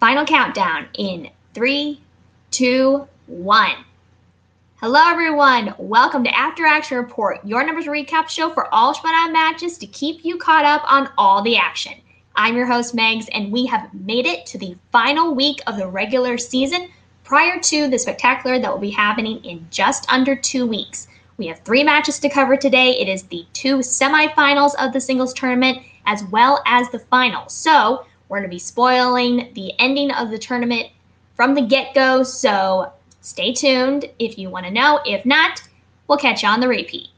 Final countdown in 3, 2, 1. Hello, everyone. Welcome to After Action Report, your numbers recap show for all Schmoedown matches to keep you caught up on all the action. I'm your host, Megs, and we have made it to the final week of the regular season prior to the spectacular that will be happening in just under 2 weeks. We have 3 matches to cover today. It is the 2 semifinals of the singles tournament as well as the final. So we're going to be spoiling the ending of the tournament from the get-go, so stay tuned if you want to know. If not, we'll catch you on the repeat.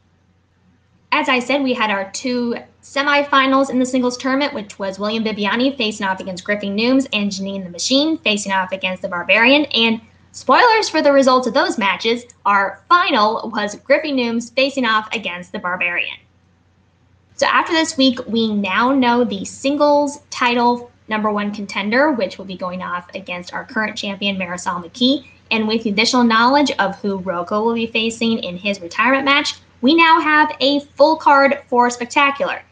As I said, we had our 2 semifinals in the singles tournament, which was William Bibbiani facing off against Griffey Nooms and Janine the Machine facing off against the Barbarian. And spoilers for the results of those matches, our final was Griffey Nooms facing off against the Barbarian. So after this week, we now know the singles title #1 contender, which will be going off against our current champion, Marisol McKee. And with the additional knowledge of who Rocco will be facing in his retirement match, we now have a full card for Spectacular.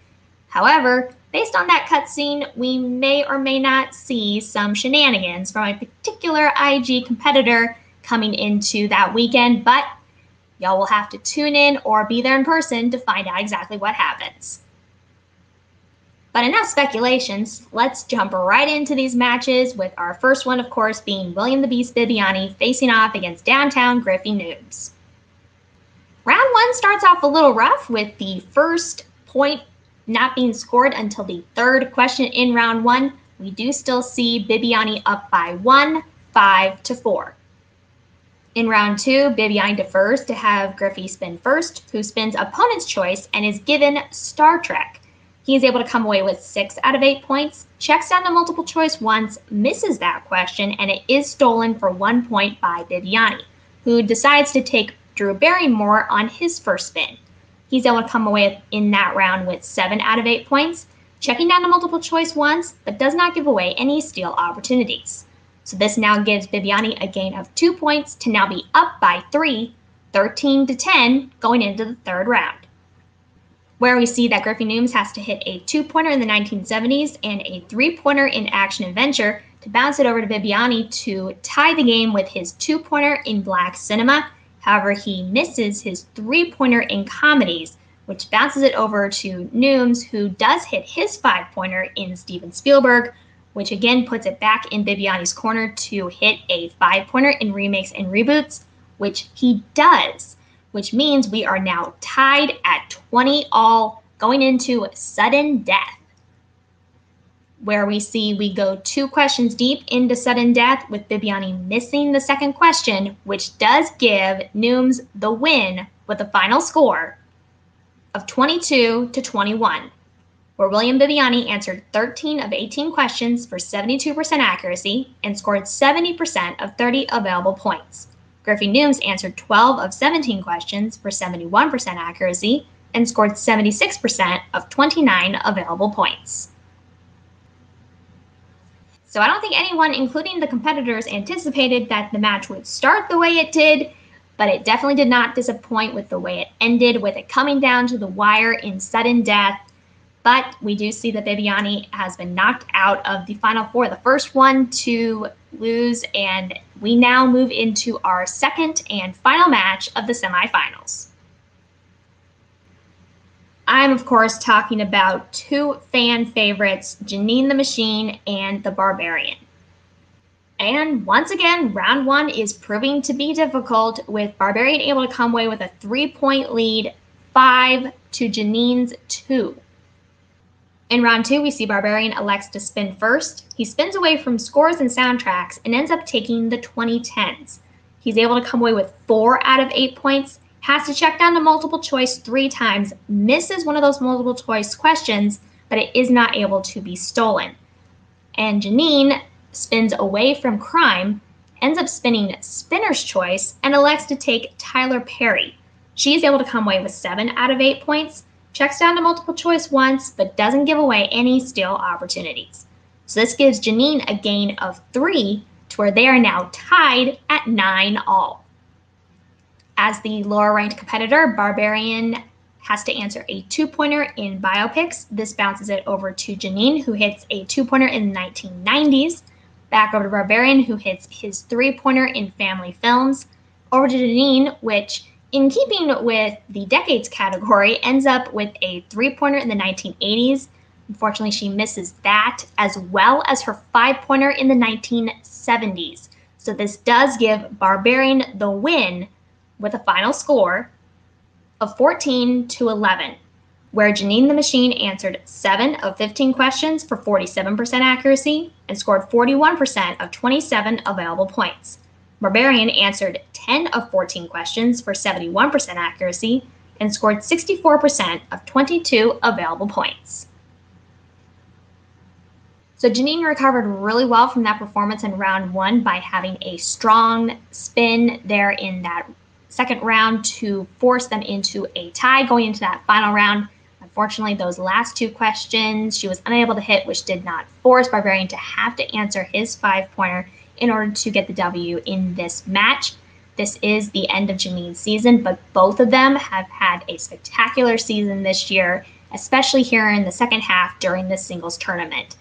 However, based on that cutscene, we may or may not see some shenanigans from a particular IG competitor coming into that weekend, but y'all will have to tune in or be there in person to find out exactly what happens. But enough speculations, let's jump right into these matches with our first one, of course, being William the Beast Bibbiani facing off against Downtown Griffey Nooms. Round 1 starts off a little rough with the first point not being scored until the 3rd question in round 1. We do still see Bibbiani up by 1, 5-4. In round 2, Bibbiani defers to have Griffey spin first, who spins opponent's choice and is given Star Trek. He is able to come away with 6 out of 8 points, checks down to multiple choice once, misses that question, and it is stolen for 1 point by Bibbiani, who decides to take Drew Barrymore on his first spin. He's able to come away in that round with 7 out of 8 points, checking down to multiple choice once, but does not give away any steal opportunities. So this now gives Bibbiani a gain of 2 points to now be up by 3, 13-10, going into the 3rd round, where we see that Griffey Nooms has to hit a 2-pointer in the 1970s and a 3-pointer in Action Adventure to bounce it over to Bibbiani to tie the game with his 2-pointer in Black Cinema. However, he misses his 3-pointer in Comedies, which bounces it over to Nooms, who does hit his 5-pointer in Steven Spielberg, which again puts it back in Bibbiani's corner to hit a 5-pointer in Remakes and Reboots, which he does, which means we are now tied at 20 all going into Sudden Death, where we see we go 2 questions deep into Sudden Death with Bibbiani missing the 2nd question, which does give Nooms the win with a final score of 22-21, where William Bibbiani answered 13 of 18 questions for 72% accuracy and scored 70% of 30 available points. Griffey Nooms answered 12 of 17 questions for 71% accuracy and scored 76% of 29 available points. So I don't think anyone, including the competitors, anticipated that the match would start the way it did, but it definitely did not disappoint with the way it ended, with it coming down to the wire in Sudden Death. But we do see that Bibbiani has been knocked out of the Final Four, the first one to lose, and we now move into our 2nd and final match of the semifinals. I'm, of course, talking about 2 fan favorites, Janine the Machine and the Barbarian. And once again, round 1 is proving to be difficult, with Barbarian able to come away with a 3-point lead, 5 to Janine's 2. In round 2, we see Barbarian elects to spin first. He spins away from scores and soundtracks and ends up taking the 2010s. He's able to come away with 4 out of 8 points, has to check down to multiple choice 3 times, misses one of those multiple choice questions, but it is not able to be stolen. And Janine spins away from crime, ends up spinning spinner's choice, and elects to take Tyler Perry. She's able to come away with 7 out of 8 points, checks down to multiple choice once, but doesn't give away any steal opportunities. So this gives Janine a gain of 3 to where they are now tied at 9 all. As the lower ranked competitor, Barbarian has to answer a 2-pointer in biopics. This bounces it over to Janine, who hits a 2-pointer in the 1990s. Back over to Barbarian, who hits his three-pointer in family films. Over to Janine, which, in keeping with the decades category, ends up with a three-pointer in the 1980s. Unfortunately, she misses that, as well as her five-pointer in the 1970s. So this does give Barbarian the win with a final score of 14-11, where Janine the Machine answered 7 of 15 questions for 47% accuracy and scored 41% of 27 available points. Barbarian answered 10 of 14 questions for 71% accuracy and scored 64% of 22 available points. So Janine recovered really well from that performance in round 1 by having a strong spin there in that second round to force them into a tie going into that final round. Unfortunately, those last 2 questions she was unable to hit, which did not force Barbarian to have to answer his five-pointer in order to get the W in this match. This is the end of Janine's season, but both of them have had a spectacular season this year, especially here in the second half during this singles tournament.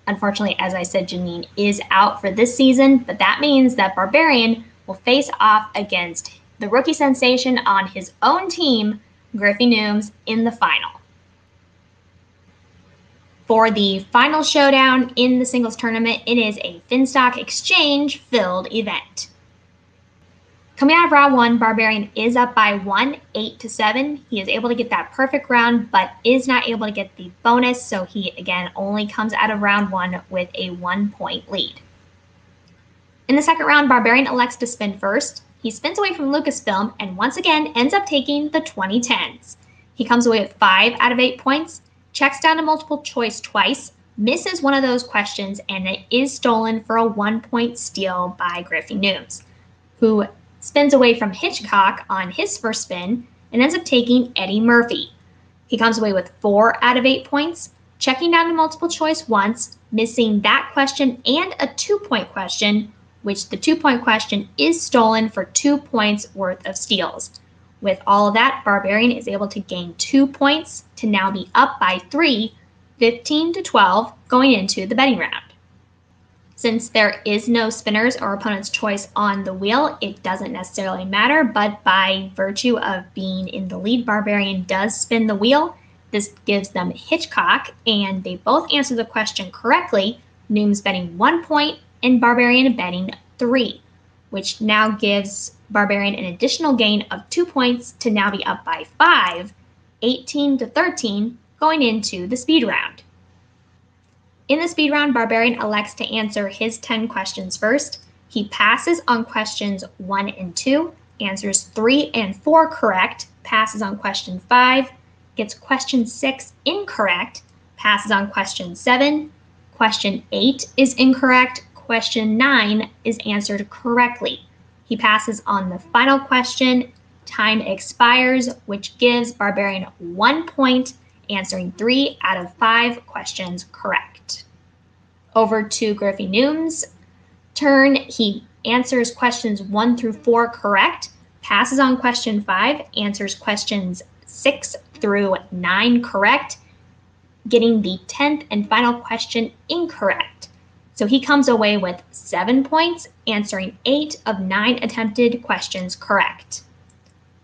Unfortunately, as I said, Janine is out for this season, but that means that Barbarian will face off against the rookie sensation on his own team, Griffey Nooms, in the final. For the final showdown in the singles tournament, it is a Finstock Exchange-filled event. Coming out of round 1, Barbarian is up by 1, 8-7. He is able to get that perfect round, but is not able to get the bonus, so he, again, only comes out of round 1 with a 1-point lead. In the second round, Barbarian elects to spin first. He spins away from Lucasfilm and once again ends up taking the 2010s. He comes away with 5 out of 8 points, checks down to multiple choice twice, misses one of those questions, and it is stolen for a 1-point steal by Griffey Nooms, who spins away from Hitchcock on his first spin and ends up taking Eddie Murphy. He comes away with 4 out of 8 points, checking down to multiple choice once, missing that question and a 2-point question, which the 2-point question is stolen for 2 points worth of steals. With all of that, Barbarian is able to gain 2 points to now be up by 3, 15-12, going into the betting round. Since there is no spinners or opponent's choice on the wheel, it doesn't necessarily matter, but by virtue of being in the lead, Barbarian does spin the wheel. This gives them Hitchcock, and they both answer the question correctly, Nooms betting 1 point and Barbarian betting 3, which now gives Barbarian an additional gain of 2 points to now be up by 5, 18-13, going into the speed round. In the speed round, Barbarian elects to answer his 10 questions first. He passes on questions 1 and 2, answers 3 and 4 correct, passes on question 5, gets question 6 incorrect, passes on question 7, question 8 is incorrect, question 9 is answered correctly. He passes on the final question, time expires, which gives Barbarian 1 point, answering 3 out of 5 questions correct. Over to Griffey Nooms' turn. He answers questions 1 through 4 correct, passes on question 5, answers questions 6 through 9 correct, getting the 10th and final question incorrect. So he comes away with 7 points, answering 8 of 9 attempted questions correct.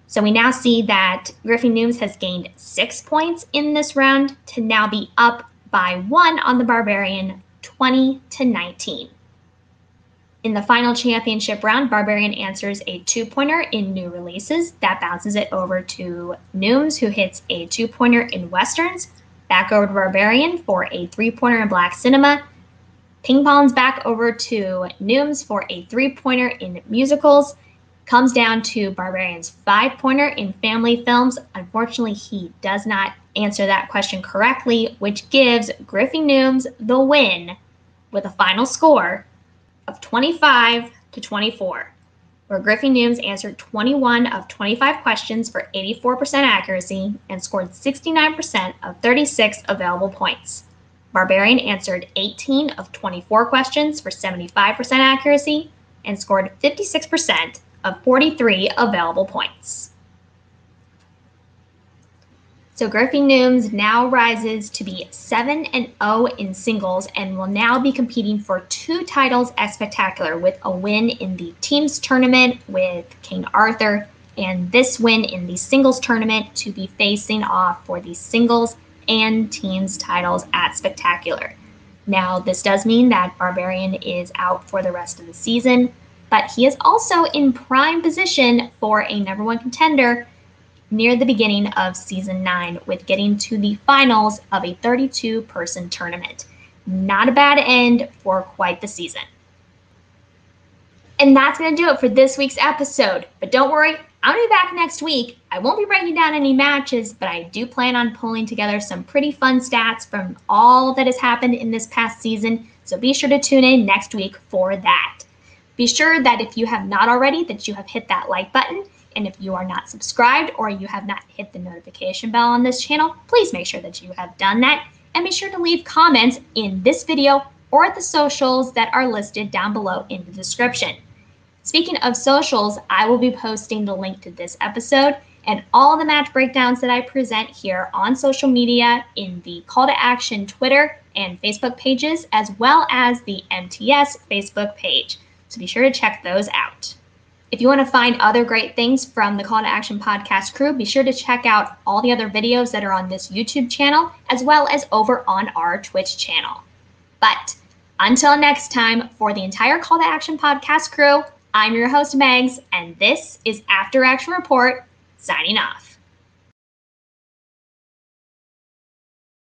So we now see that Griffey Nooms has gained 6 points in this round to now be up by 1 on the Barbarian, 20-19. In the final championship round, Barbarian answers a 2-pointer in new releases. That bounces it over to Nooms, who hits a 2-pointer in westerns. Back over to Barbarian for a 3-pointer in black cinema. Ping pongs back over to Nooms for a 3-pointer in musicals. Comes down to Barbarian's 5-pointer in family films. Unfortunately, he does not answer that question correctly, which gives Griffey Nooms the win with a final score of 25-24, where Griffey Nooms answered 21 of 25 questions for 84% accuracy and scored 69% of 36 available points. Barbarian answered 18 of 24 questions for 75% accuracy and scored 56% of 43 available points. So Griffey Nooms now rises to be 7-0 in singles and will now be competing for 2 titles at Spectacular, with a win in the teams tournament with King Arthur and this win in the singles tournament to be facing off for the singles and teams titles at Spectacular. Now, this does mean that Barbarian is out for the rest of the season, but he is also in prime position for a number 1 contender near the beginning of Season 9, with getting to the finals of a 32-person tournament. Not a bad end for quite the season. And that's going to do it for this week's episode. But don't worry, I'm going to be back next week. I won't be breaking down any matches, but I do plan on pulling together some pretty fun stats from all that has happened in this past season, so be sure to tune in next week for that. Be sure that if you have not already, that you have hit that like button. And if you are not subscribed or you have not hit the notification bell on this channel, please make sure that you have done that. And be sure to leave comments in this video or at the socials that are listed down below in the description. Speaking of socials, I will be posting the link to this episode and all the match breakdowns that I present here on social media in the Call to Action Twitter and Facebook pages, as well as the MTS Facebook page. So be sure to check those out. If you want to find other great things from the Call to Action podcast crew, be sure to check out all the other videos that are on this YouTube channel, as well as over on our Twitch channel. But until next time, for the entire Call to Action podcast crew, I'm your host, Megs, and this is After Action Report, signing off.